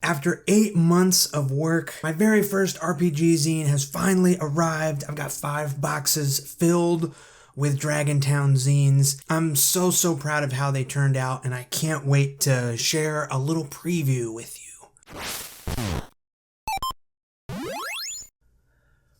After 8 months of work, my very first RPG zine has finally arrived. I've got 5 boxes filled with Dragontown zines. I'm so proud of how they turned out, and I can't wait to share a little preview with you.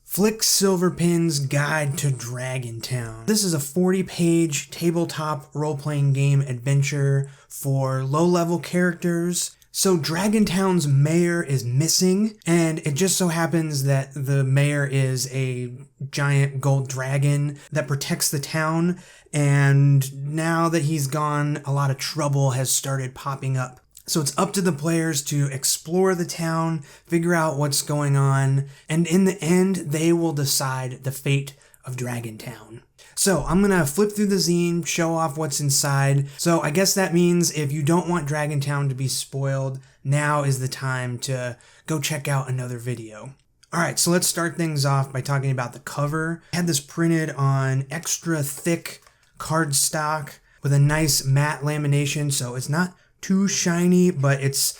Flick Silverpin's Guide to Dragontown. This is a 40-page tabletop role-playing game adventure for low-level characters. So Dragontown's mayor is missing, and it just so happens that the mayor is a giant gold dragon that protects the town, and now that he's gone, a lot of trouble has started popping up. So it's up to the players to explore the town, figure out what's going on, and in the end, they will decide the fate of Dragontown. So I'm going to flip through the zine, show off what's inside. So I guess that means if you don't want Dragontown to be spoiled, now is the time to go check out another video. Alright, so let's start things off by talking about the cover. I had this printed on extra thick cardstock with a nice matte lamination, so it's not too shiny, but it's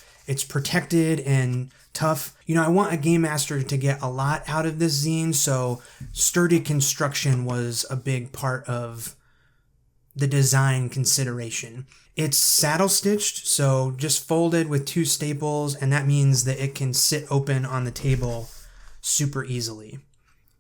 protected and tough. You know, I want a game master to get a lot out of this zine, so sturdy construction was a big part of the design consideration. It's saddle stitched, so just folded with 2 staples, and that means that it can sit open on the table super easily.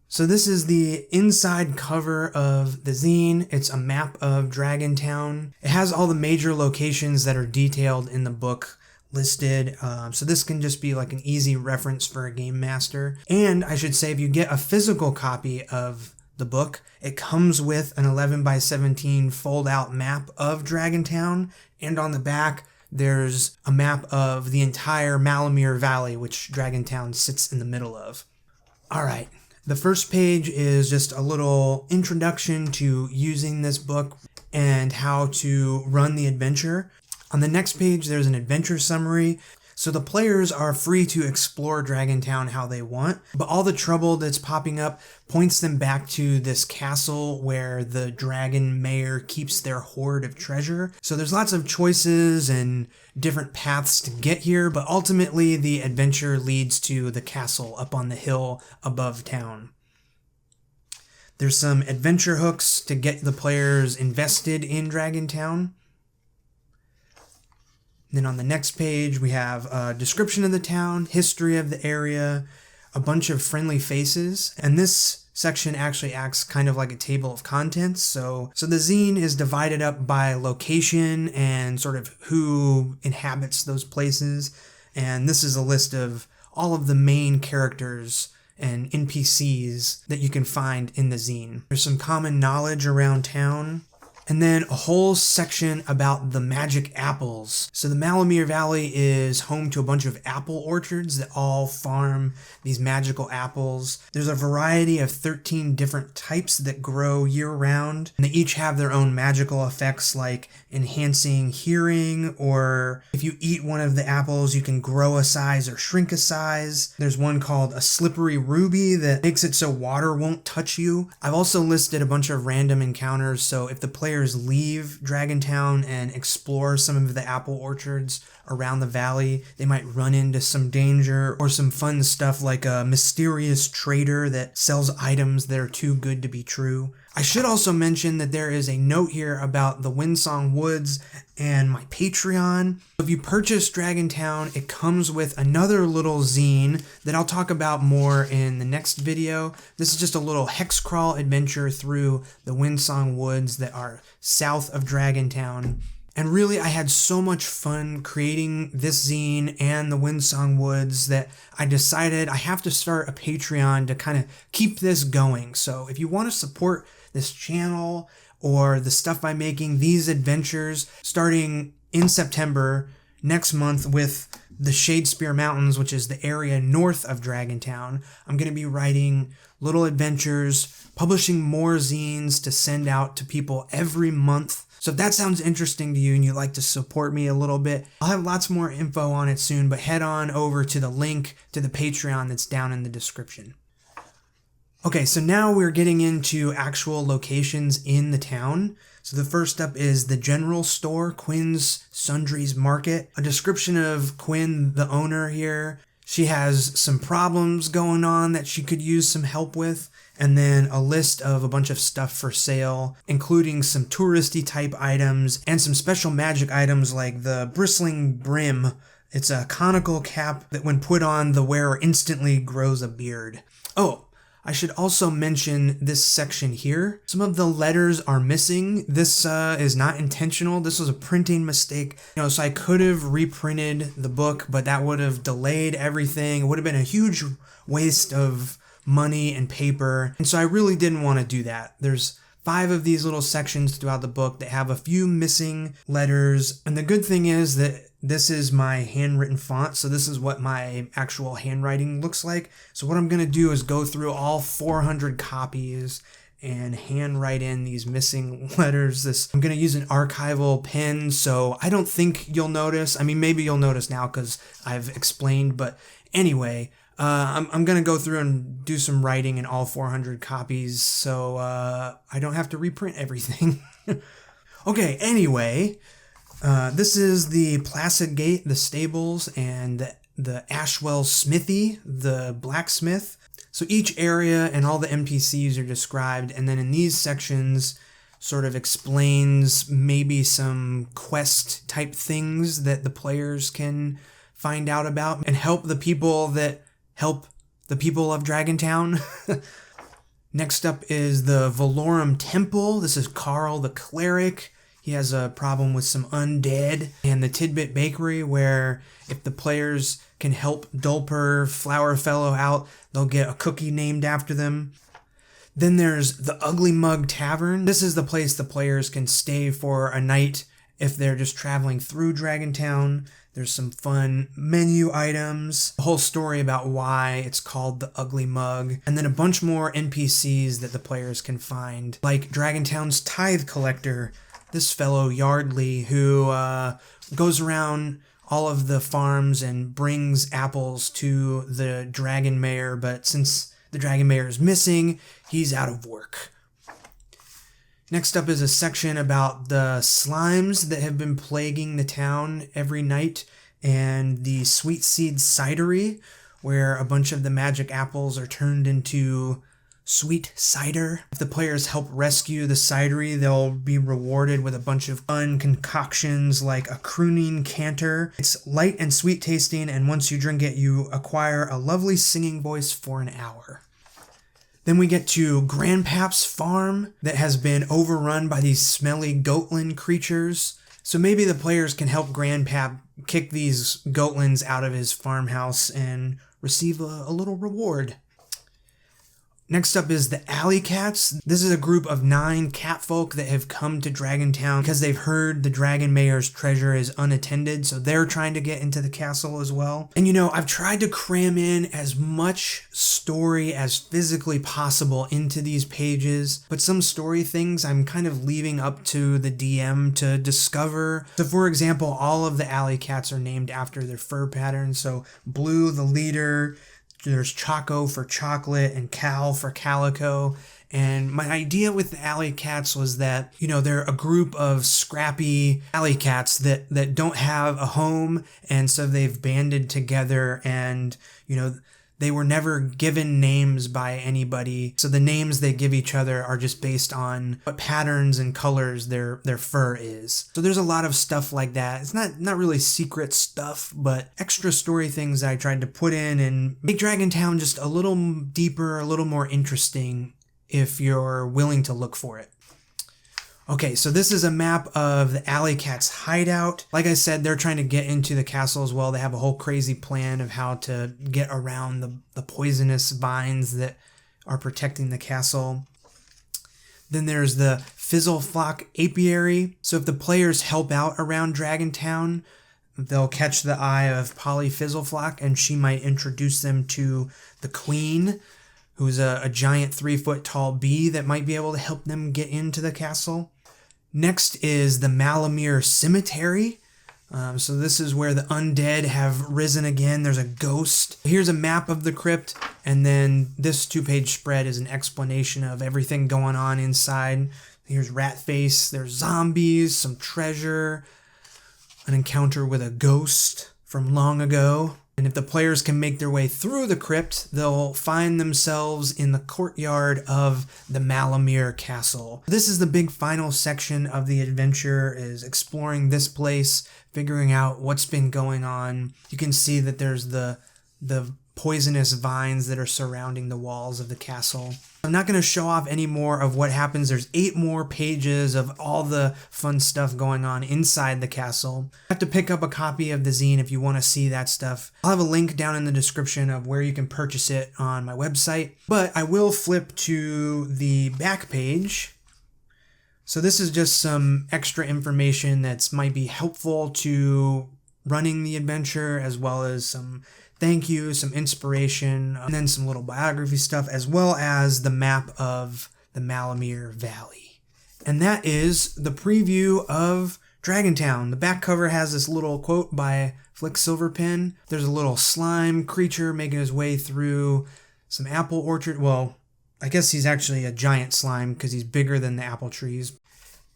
So this is the inside cover of the zine. It's a map of Dragontown. It has all the major locations that are detailed in the book listed, so this can just be like an easy reference for a game master. And I should say, if you get a physical copy of the book, it comes with an 11x17 fold-out map of Dragontown, and on the back there's a map of the entire Malamir Valley, which Dragontown sits in the middle of. Alright, the first page is just a little introduction to using this book and how to run the adventure. On the next page, there's an adventure summary. So the players are free to explore Dragontown how they want, but all the trouble that's popping up points them back to this castle where the dragon mayor keeps their hoard of treasure. So there's lots of choices and different paths to get here, but ultimately the adventure leads to the castle up on the hill above town. There's some adventure hooks to get the players invested in Dragontown. Then on the next page, we have a description of the town, history of the area, a bunch of friendly faces, and this section actually acts kind of like a table of contents. So the zine is divided up by location and sort of who inhabits those places, and this is a list of all of the main characters and NPCs that you can find in the zine. There's some common knowledge around town. And then a whole section about the magic apples. So the Malamir Valley is home to a bunch of apple orchards that all farm these magical apples. There's a variety of 13 different types that grow year-round, and they each have their own magical effects like enhancing hearing, or if you eat one of the apples, you can grow a size or shrink a size. There's one called a slippery ruby that makes it so water won't touch you. I've also listed a bunch of random encounters, so if the player leave Dragontown and explore some of the apple orchards around the valley, they might run into some danger or some fun stuff like a mysterious trader that sells items that are too good to be true. I should also mention that there is a note here about the Windsong Woods and my Patreon. If you purchase Dragontown, it comes with another little zine that I'll talk about more in the next video. This is just a little hex crawl adventure through the Windsong Woods that are south of Dragontown. And really, I had so much fun creating this zine and the Windsong Woods that I decided I have to start a Patreon to kind of keep this going. So if you want to support this channel or the stuff I'm making, these adventures, starting in September next month with the Shadespeare Mountains, which is the area north of Dragontown, I'm going to be writing little adventures, publishing more zines to send out to people every month. So if that sounds interesting to you and you'd like to support me a little bit, I'll have lots more info on it soon, but head on over to the link to the Patreon that's down in the description. Okay, so now we're getting into actual locations in the town. So the first up is the general store, Quinn's Sundries Market. A description of Quinn, the owner here. She has some problems going on that she could use some help with. And then a list of a bunch of stuff for sale, including some touristy type items and some special magic items like the bristling brim. It's a conical cap that when put on, the wearer instantly grows a beard. Oh, I should also mention this section here. Some of the letters are missing. This is not intentional. This was a printing mistake. So I could have reprinted the book, but that would have delayed everything. It would have been a huge waste of money and paper. And so I really didn't want to do that. There's 5 of these little sections throughout the book that have a few missing letters. And the good thing is that this is my handwritten font, so this is what my actual handwriting looks like. So what I'm going to do is go through all 400 copies and handwrite in these missing letters. I'm going to use an archival pen, so I don't think you'll notice. I mean, maybe you'll notice now because I've explained, but anyway, I'm going to go through and do some writing in all 400 copies, so I don't have to reprint everything. Okay, anyway, this is the Placid Gate, the stables, and the Ashwell Smithy, the blacksmith. So each area and all the NPCs are described, and then in these sections sort of explains maybe some quest type things that the players can find out about and help the people that help the people of Dragontown. Next up is the Valorum Temple. This is Carl the cleric. He has a problem with some undead. And the Tidbit Bakery, where if the players can help Dulper Flowerfellow out, they'll get a cookie named after them. Then there's the Ugly Mug Tavern. This is the place the players can stay for a night if they're just traveling through Dragontown. There's some fun menu items, a whole story about why it's called the Ugly Mug, and then a bunch more NPCs that the players can find, like Dragontown's tithe collector, this fellow Yardley, who goes around all of the farms and brings apples to the Dragon Mayor, but since the Dragon Mayor is missing, he's out of work. Next up is a section about the slimes that have been plaguing the town every night, and the Sweet Seed Cidery, where a bunch of the magic apples are turned into sweet cider. If the players help rescue the cidery, they'll be rewarded with a bunch of fun concoctions like a crooning canter. It's light and sweet tasting, and once you drink it, you acquire a lovely singing voice for an hour. Then we get to Grandpap's farm that has been overrun by these smelly goatland creatures. So maybe the players can help Grandpap kick these goatlands out of his farmhouse and receive a little reward. Next up is the Alley Cats. This is a group of 9 catfolk that have come to Dragontown because they've heard the Dragon Mayor's treasure is unattended, so they're trying to get into the castle as well. And I've tried to cram in as much story as physically possible into these pages, but some story things I'm kind of leaving up to the DM to discover. So for example, all of the Alley Cats are named after their fur patterns. So Blue, the leader, there's Choco for chocolate and Cal for calico. And my idea with the Alley Cats was that, they're a group of scrappy alley cats that don't have a home. And so they've banded together and, they were never given names by anybody. So the names they give each other are just based on what patterns and colors their fur is. So there's a lot of stuff like that. It's not really secret stuff, but extra story things that I tried to put in and make Dragontown just a little deeper, a little more interesting if you're willing to look for it. Okay, so this is a map of the Alley Cats' hideout. Like I said, they're trying to get into the castle as well. They have a whole crazy plan of how to get around the poisonous vines that are protecting the castle. Then there's the Fizzleflock Apiary. So if the players help out around Dragontown, they'll catch the eye of Polly Fizzleflock, and she might introduce them to the Queen, who's a giant 3-foot tall bee that might be able to help them get into the castle. Next is the Malamere Cemetery. So this is where the undead have risen again. There's a ghost. Here's a map of the crypt, And then this 2-page spread is an explanation of everything going on inside. Here's Ratface, there's zombies, some treasure, an encounter with a ghost from long ago. And if the players can make their way through the crypt, they'll find themselves in the courtyard of the Malamir Castle. This is the big final section of the adventure, is exploring this place, figuring out what's been going on. You can see that there's the poisonous vines that are surrounding the walls of the castle. I'm not going to show off any more of what happens. There's 8 more pages of all the fun stuff going on inside the castle. You have to pick up a copy of the zine if you want to see that stuff. I'll have a link down in the description of where you can purchase it on my website, but I will flip to the back page. So this is just some extra information that might be helpful to running the adventure, as well as some thank you, some inspiration, and then some little biography stuff, as well as the map of the Malamir Valley. And that is the preview of Dragontown. The back cover has this little quote by Flick Silverpin. There's a little slime creature making his way through some apple orchard. Well, I guess he's actually a giant slime because he's bigger than the apple trees.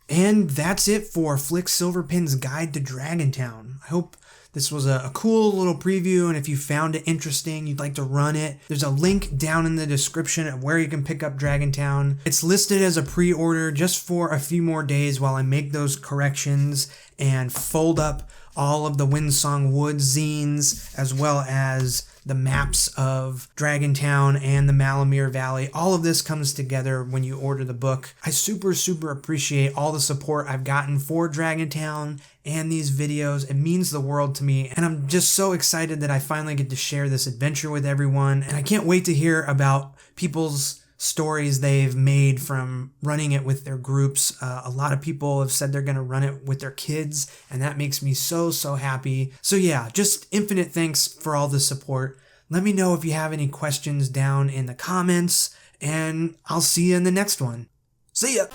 And that's it for Flick Silverpin's Guide to Dragontown. I hope this was a cool little preview, and if you found it interesting, you'd like to run it, there's a link down in the description of where you can pick up Dragontown. It's listed as a pre-order just for a few more days while I make those corrections and fold up all of the Windsong Woods zines, as well as the maps of Dragontown and the Malamir Valley. All of this comes together when you order the book. I super appreciate all the support I've gotten for Dragontown and these videos. It means the world to me, and I'm just so excited that I finally get to share this adventure with everyone, and I can't wait to hear about people's stories they've made from running it with their groups. A lot of people have said they're going to run it with their kids, and that makes me so happy. So yeah, just infinite thanks for all the support. Let me know if you have any questions down in the comments, and I'll see you in the next one. See ya!